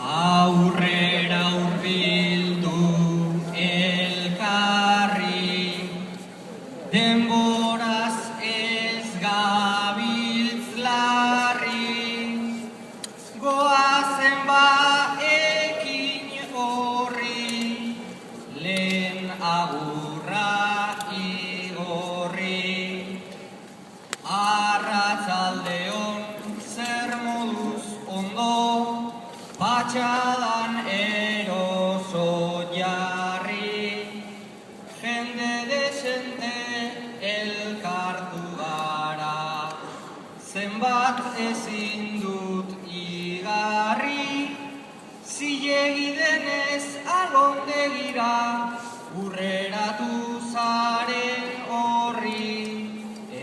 Aurrera hurbildu elkarri, denboraz ez gabiltz larri, goazen ba ekin horri, lehen agurra igorri. Arratsaldeon zer moduz ondo, patxadan eroso jarri, jende desente elkartu gara, zenbat ezin dut igarri, zilegi denez alondegira, urreratu zaren horri,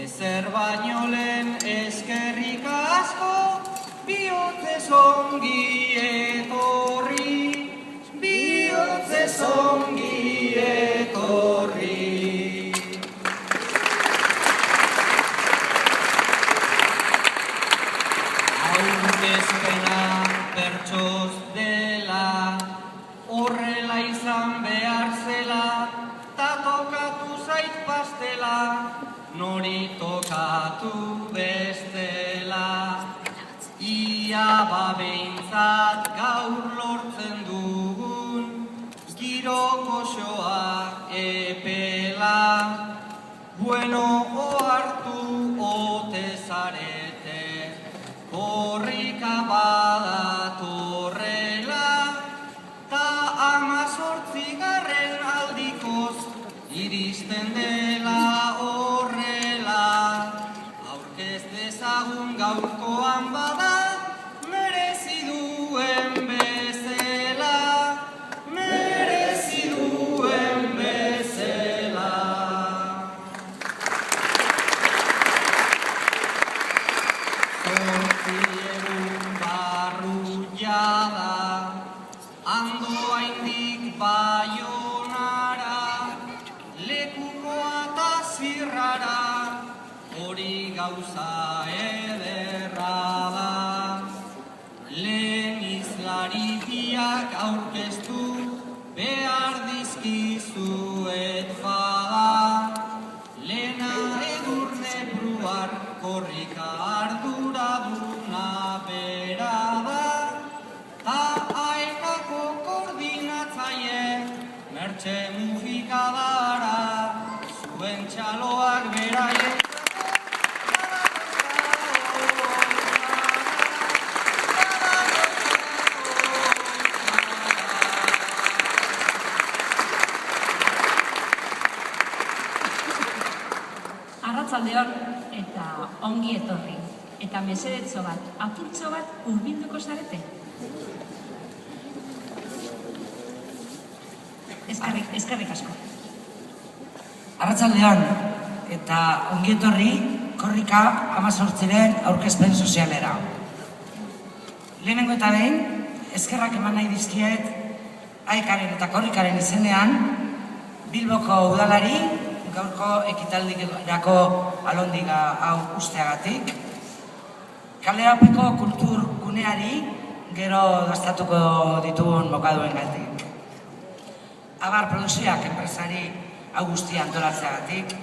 ezer baino lehen eskerrik asko, bihotzez ongi etorri, bihotzez ongi etorri. Aurkezpena pertsoz dela, horrela izan behar zela, ta tokatu zait pastela, nori tokatu bestela. Ia babeintzat gaur lortzen dugun, giro goxoa epela, bueno ohartu ote zarete, korrika badatorrela, ta 18. aldikoz iristen dela horrela, aurkez dezagun gaurkoan bada, merezi duen bezala, merezi duen bezala. Zortzi egun barru jada, Andoaindik Baionara, lekukoa ta zirrara, hori gauza ederra da. Lehen izlari biak aurkeztu behar dizkizuet bada. Lehena Edurne Bruar korrika arduraduna bera da. Ta Aekako koordinatzaile Mertxe Mufikadara, zuen txaloak beraien. Arratsaldeon eta ongi etorri. Eta mesedetxo bat, apurtxo bat hurbilduko zarete? Eskerrik asko. Arratsaldeon eta ongietorri Korrika 18-ren aurkezpen sozialera. Lehenengo eta behin, eskerrak eman nahi dizkiet Aekaren eta Korrikaren izenean Bilboko udalari gaurko ekitaldirako alondiga hau usteagatik, kalerapeko kultur guneari gero dastatuko ditugun bokaduengatik, Abar Produziak enpresari hau guztia antolatzeagatik,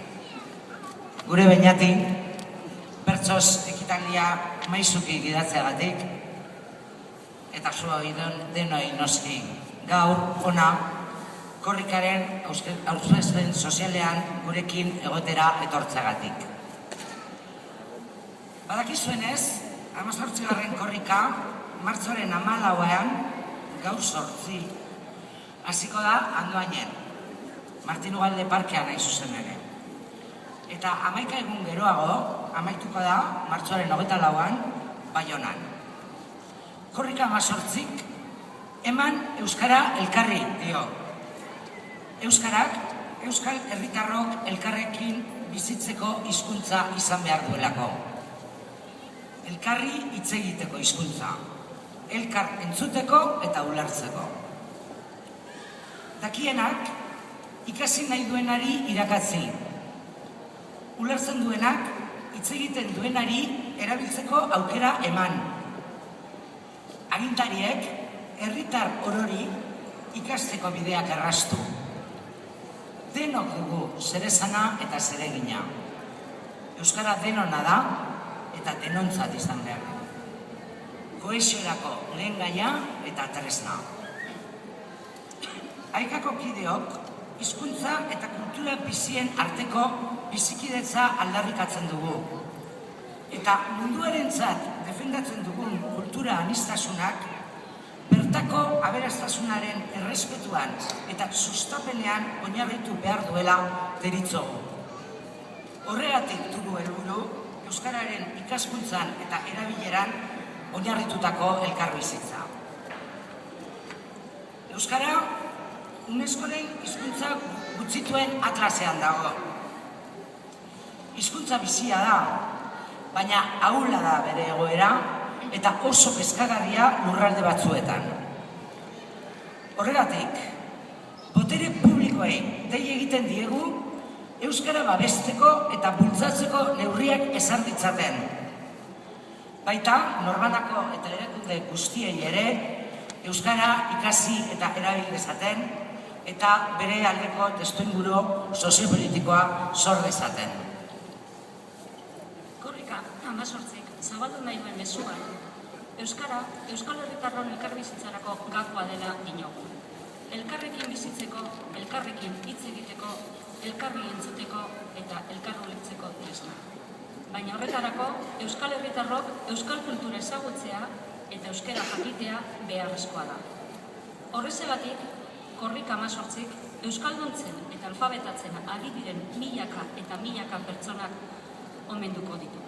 gure Beñati bertsoz ekitaldia maizuki gidatzeagatik, eta zuoi denoi noski gaur ona Korrikaren aurkezpen sozialean gurekin egotera etortzeagatik. Badakizuenez, 18. Korrika martxoaren 14-an gaur 8 hasiko da Andoainen, Martin Ugalde parkean hain zuzen ere. Eta 11 egun geroago amaituko da martxoaren 24-an Baionan. Korrika 18-ik eman euskara elkarri dio. Euskarak, euskal herritarrok elkarrekin bizitzeko hizkuntza izan behar duelako. Elkarri hitz egiteko hizkuntza, elkar entzuteko eta ulertzeko. Dakienak, ikasi nahi duenari irakatzi. Ulertzen duenak, hitz egiten duenari erabiltzeko aukera eman. Agintariek, herritar orori ikasteko bideak erraztu. Denok dugu zeresana eta zeregina. Euskara denona da eta denontzat izan behar. Kohesiorako lehen gaia eta tresna. Aekako kideok, hizkuntza eta kultura bizien arteko bizikidetza aldarrikatzen dugu. Eta munduarentzat defendatzen dugun kultura aniztasunak bertako aberastasunaren errespetuan eta sustapenean oinarritu behar duela deritzogu. Horregatik dugu helburu euskararen ikaskuntzan eta erabileran oinarritutako elkarbizitza. Euskara UNESCOren hizkuntza gutxituen atlasean dago. Hizkuntza bizia da, baina ahula da bere egoera eta oso kezkagarria lurralde batzuetan. Horregatik, botere publikoei dei egiten diegu euskara babesteko eta bultzatzeko neurriak ezar ditzaten. Baita, norbanako eta erakunde guztiei ere, euskara ikasi eta erabil dezaten eta bere aldeko testuinguru soziopolitikoa sor dezaten. Korrika 18-ik zabaldu nahi duen mezuan, euskara euskal herritarron elkarbizitzarako gakoa dela diogu. Elkarrekin bizitzeko, elkarrekin hitz egiteko, elkarri entzuteko eta elkar ulertzeko tresna. Baina horretarako, euskal herritarrok euskal kultura ezagutzea eta euskara jakitea beharrezkoa da. Horrezegatik, Korrika 18-ik euskalduntzen eta alfabetatzen ari diren milaka eta milaka pertsonak omenduko ditu.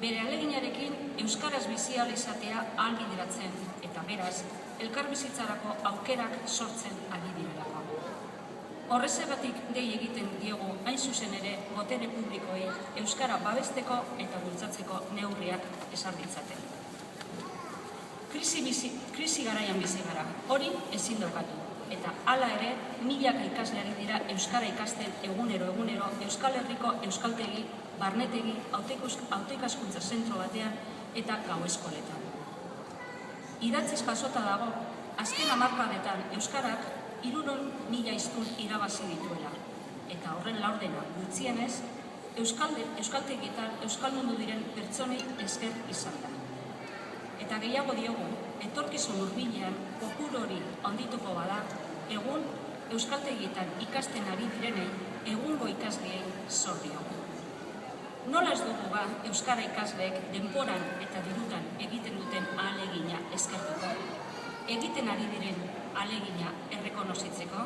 Bere ahaleginarekin euskaraz bizi ahal izatea ahalbideratzen eta beraz, elkarbizitzarako aukerak sortzen ari direlako. Horrezegatik dei egiten diogu hain zuzen ere botere publikoei euskara babesteko eta bultzatzeko neurriak ezar ditzaten. Krisi garaian bizi gara, hori ezin daukatu. Eta hala ere, milaka ikasleari dira euskara ikasten egunero Euskal Herriko euskaltegi, barnetegi, hautekaskuntza zentro batean eta gau eskoletan. Idatziz jasota dago, azken hamarkadetan euskarak 300.000 hiztun irabazi dituela. Eta horren laurdena gutxienez, euskaltegietan euskaldundu diren pertsonei esker izan da. Eta gehiago diogu, etorkizun hurbilean kopuru hori handituko bada, egun euskaltegietan ikasten ari direnei egungo ikasleei zor diogu. Nola ez dugu ba euskara ikasleek denboran eta dirutan egiten duten ahalegina eskertuko? Egiten ari diren ahalegina errekonozitzeko?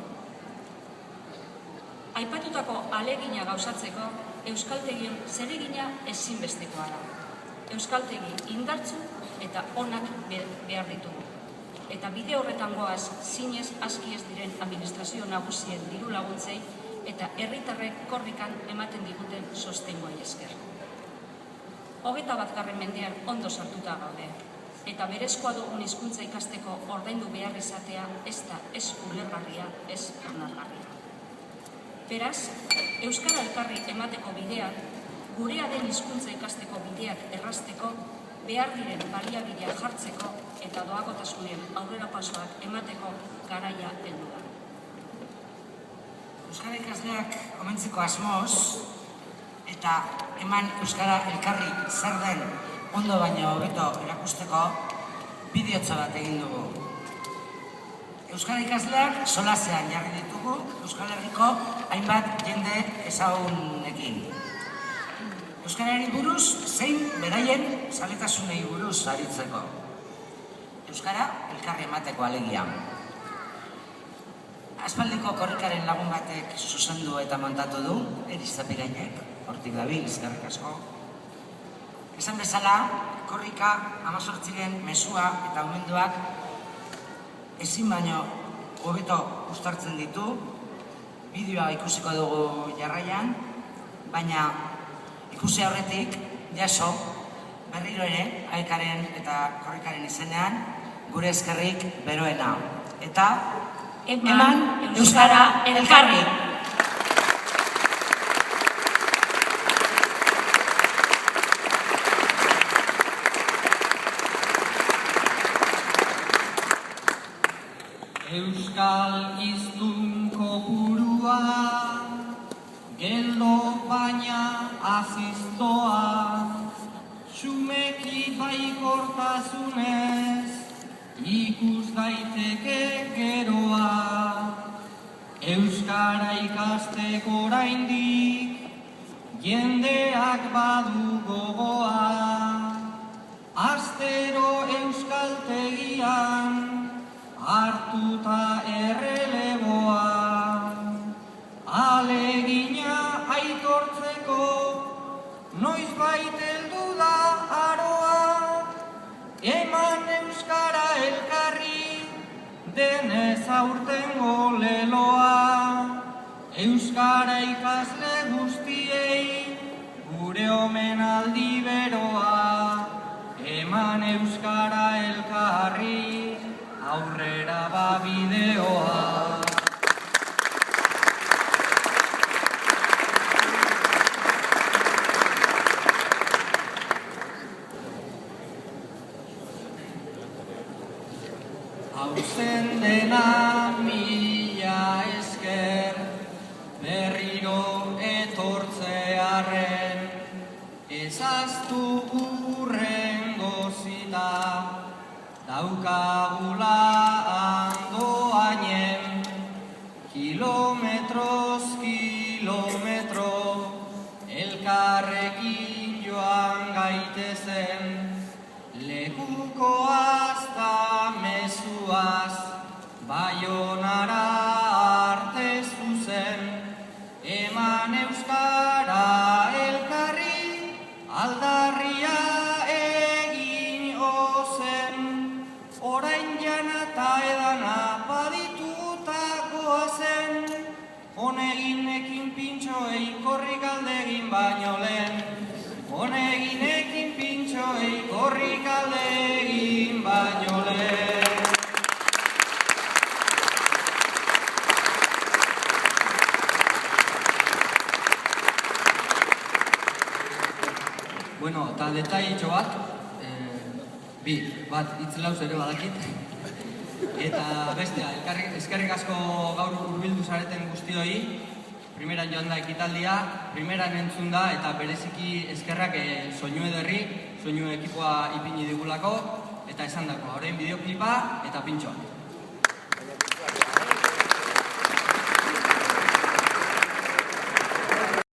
Aipatutako ahalegina gauzatzeko, euskaltegien zeregina ezinbestekoa da. Euskaltegi indartsu eta onak behar ditugu. Eta bide horretan goaz, zinez aski ez diren administrazio nagusien diru laguntzei eta herritarrek korrikan ematen diguten sostengoai esker. 21. mendean ondo sartuta gaude, eta berezkoa dugun hizkuntza ikasteko ordaindu behar izatea ez da ez ulergarria, ez onargarria. Beraz, euskara elkarri emateko bideak, gurea den hizkuntza ikasteko bideak errazteko, behar diren baliabideak jartzeko eta doakotasunen aurrerapasoak emateko garaia heldu da. Euskara ikasleak omentzeko asmoz eta eman euskara elkarri zer den ondo baino hobeto erakusteko bideotxo bat egin dugu. Euskara ikasleak solasean jarri ditugu Euskal Herriko hainbat jende ezagunekin. Euskarari buruz zein beraien zaletasunei buruz aritzeko. Euskara elkarri emateko alegia. Aspaldiko korrikaren lagun batek zuzendu eta montatu du, Erizapirainek, hortik dabil, eskerrik asko. Esan bezala, korrika 18 mesua eta omenduak ezin baino hobeto uztartzen ditu, bideoa ikusiko dugu jarraian, baina ikusi aurretik, jaso, berriro ere, aekaren eta korrikaren izenean, gure eskerrik beroena. Eta eman euskara elkarri! Euskal hiztun kopurua, geldo baina aziztoa, xumeki baikortasunez, ikus daiteke geroa. Euskara ikasteko oraindik, jendeak badu gogoa, astero euskaltegian, hartuta erreleboa, alegina aitortzeko, noizbait heldu da aroa, eman euskara elkarri, denez aurtengo leloa, euskara ikasle guztiei, gure omenaldi beroa, eman euskara elkarri, aurrera ba bideoa. Hauzen dena mila esker, berriro etortzearen, ezaztu hurrengo zita, daukagula andoainen, kilometroz kilometro, elkarrekin joan gaitezen, lekukoaz da mezuaz, Baionara arte zuzen, eman euskara elkarri, aldarria egin ozen, orain jana eta edana badituta goazen, honeginekin pintxoei korrik aldegin baino lehen, honeginekin pintxoei korrik aldegin baino lehen. Bueno, eta detailitxo bat, bat hitz ere badakit, eta bestea, eskerrik asko gaur hurbildu zareten guztioi, primeran joan da ekitaldia, primeran entzun da, eta bereziki eskerrak soinu ederri, soinu ekipoa ipini digulako, eta esan dako, orain bideoklipa eta pintxoa.